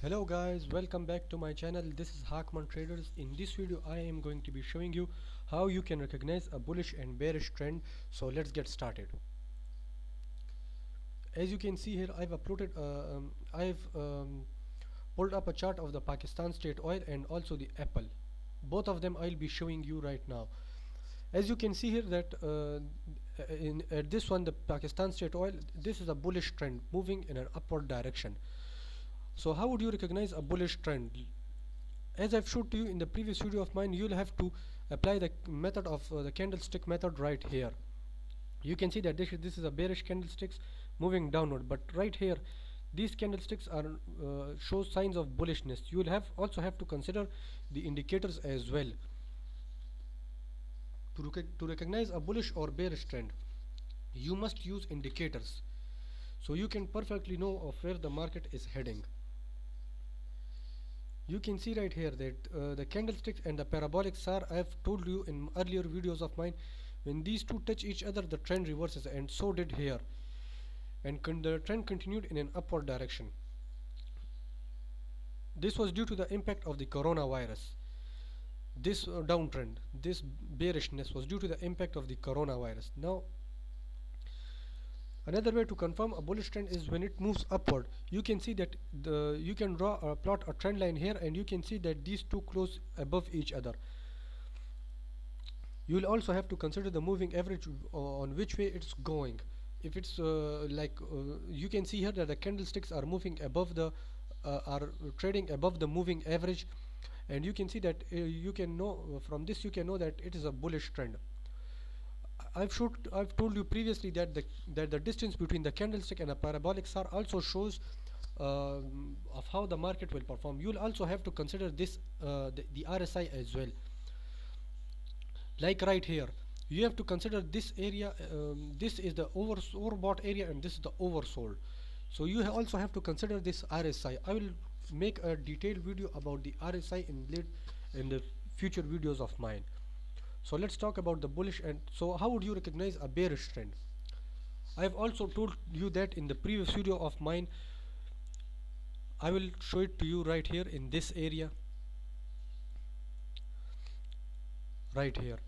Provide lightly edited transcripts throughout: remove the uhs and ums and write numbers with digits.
Hello guys, welcome back to my channel. This is Hakman Traders. In this video I am going to be showing you how you can recognize a bullish and bearish trend. So let's get started. As you can see here, I've pulled up a chart of the Pakistan State Oil and also the Apple. Both of them I'll be showing you right now. As you can see here that at this one, the Pakistan State Oil, this is a bullish trend moving in an upward direction. So how would you recognize a bullish trend? As I've showed to you in the previous video of mine, you'll have to apply the method of the candlestick method right here. You can see that this is a bearish candlesticks moving downward, but right here these candlesticks are show signs of bullishness. You will also have to consider the indicators as well to recognize a bullish or bearish trend. You must use indicators so you can perfectly know of where the market is heading. You can see right here that the candlesticks and the parabolic SAR, I have told you in earlier videos of mine, when these two touch each other the trend reverses, and so did here, and the trend continued in an upward direction. This was due to the impact of the coronavirus. This downtrend, this bearishness was due to the impact of the coronavirus. Now another way to confirm a bullish trend is when it moves upward. You can see that you can plot a trend line here, and you can see that these two close above each other. You will also have to consider the moving average on which way it's going. If it's you can see here that the candlesticks are moving above the are trading above the moving average, and you can see that you can know from this, you can know that it is a bullish trend. I've told you previously that the distance between the candlestick and the parabolic SAR also shows of how the market will perform. You'll also have to consider this the RSI as well. Like right here, you have to consider this area. This is the overbought area, and this is the oversold. So you also have to consider this RSI. I will make a detailed video about the RSI in the future videos of mine. So let's talk about the bullish. And so how would you recognize a bearish trend? I've also told you that in the previous video of mine. I will show it to you right here in this area. Right here,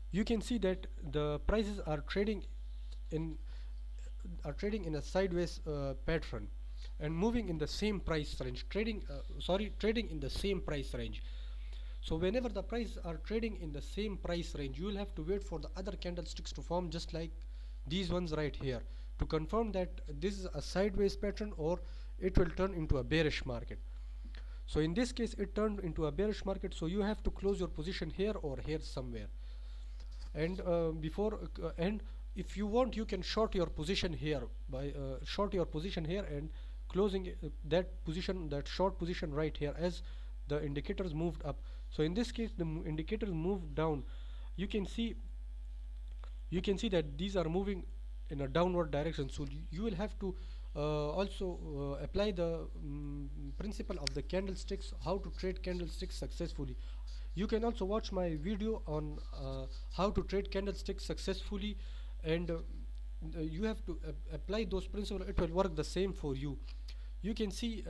you can see that the prices are trading in a sideways pattern and moving in the same price range, trading in the same price range. So whenever the prices are trading in the same price range, you will have to wait for the other candlesticks to form, just like these ones right here, to confirm that this is a sideways pattern or it will turn into a bearish market. So in this case it turned into a bearish market, so you have to close your position here or here somewhere. And and if you want, you can short your position here by short your position here and closing that short position right here as the indicators moved up. So in this case the indicators moved down. You can see that these are moving in a downward direction, so you will have to also apply the principle of the candlesticks, how to trade candlesticks successfully. You can also watch my video on how to trade candlesticks successfully, and you have to apply those principles. It will work the same for you. You can see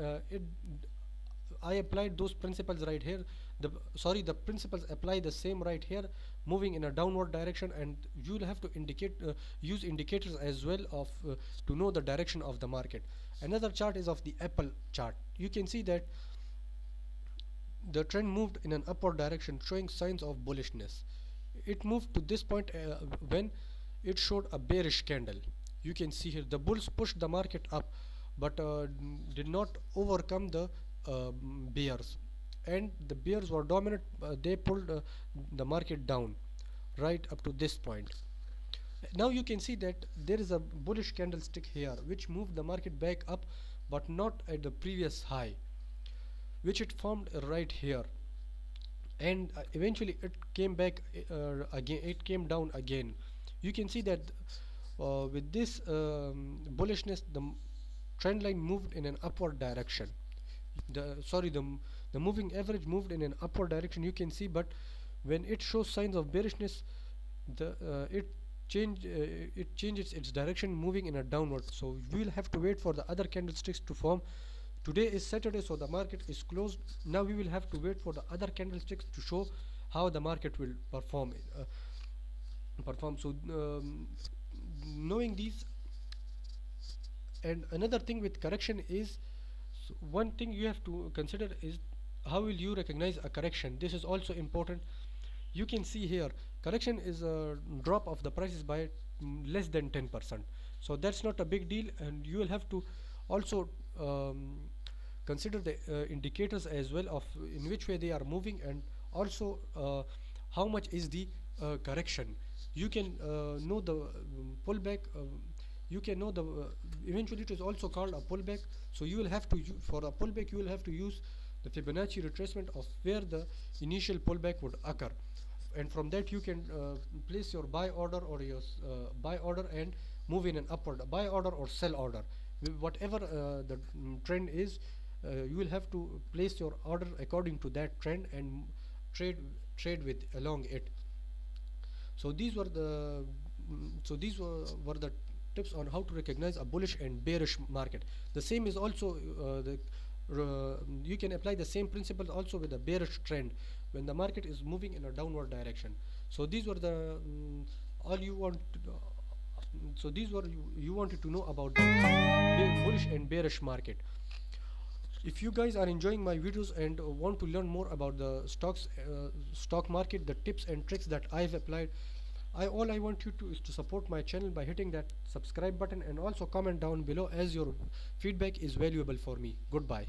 I applied those principles right here. The principles apply the same right here, moving in a downward direction, and you will have to use indicators as well to know the direction of the market. Another chart is of the Apple chart. You can see that the trend moved in an upward direction, showing signs of bullishness. It moved to this point when it showed a bearish candle. You can see here the bulls pushed the market up, but did not overcome the bears, and the bears were dominant. They pulled the market down right up to this point. Now you can see that there is a bullish candlestick here which moved the market back up, but not at the previous high, which it formed right here, and eventually it came back again. It came down again. You can see that with this bullishness, the trend line moved in an upward direction. The moving average moved in an upward direction, you can see, but when it shows signs of bearishness, it changes its direction, moving in a downward. So we will have to wait for the other candlesticks to form Today is Saturday, so the market is closed. Now we will have to wait for the other candlesticks to show how the market will perform. So knowing these, and another thing with correction is, one thing you have to consider is how will you recognize a correction. This is also important. You can see here correction is a drop of the prices by less than 10%, so that's not a big deal, and you will have to also consider the indicators as well of in which way they are moving, and also how much is the correction. You can know the pullback, you can know the eventually it is also called a pullback. So you will have to for a pullback you will have to use the Fibonacci retracement of where the initial pullback would occur, and from that you can place your buy order or your buy order and move in an upward buy order or sell order. Whatever the trend is, you will have to place your order according to that trend and trade with along it. So these were the were the tips on how to recognize a bullish and bearish market. The same is also you can apply the same principles also with a bearish trend when the market is moving in a downward direction. So these were the all you want to, so these were you wanted to know about the bullish and bearish market. If you guys are enjoying my videos and want to learn more about the stock market, the tips and tricks that I've applied, all I want you to is to support my channel by hitting that subscribe button, and also comment down below as your feedback is valuable for me. Goodbye.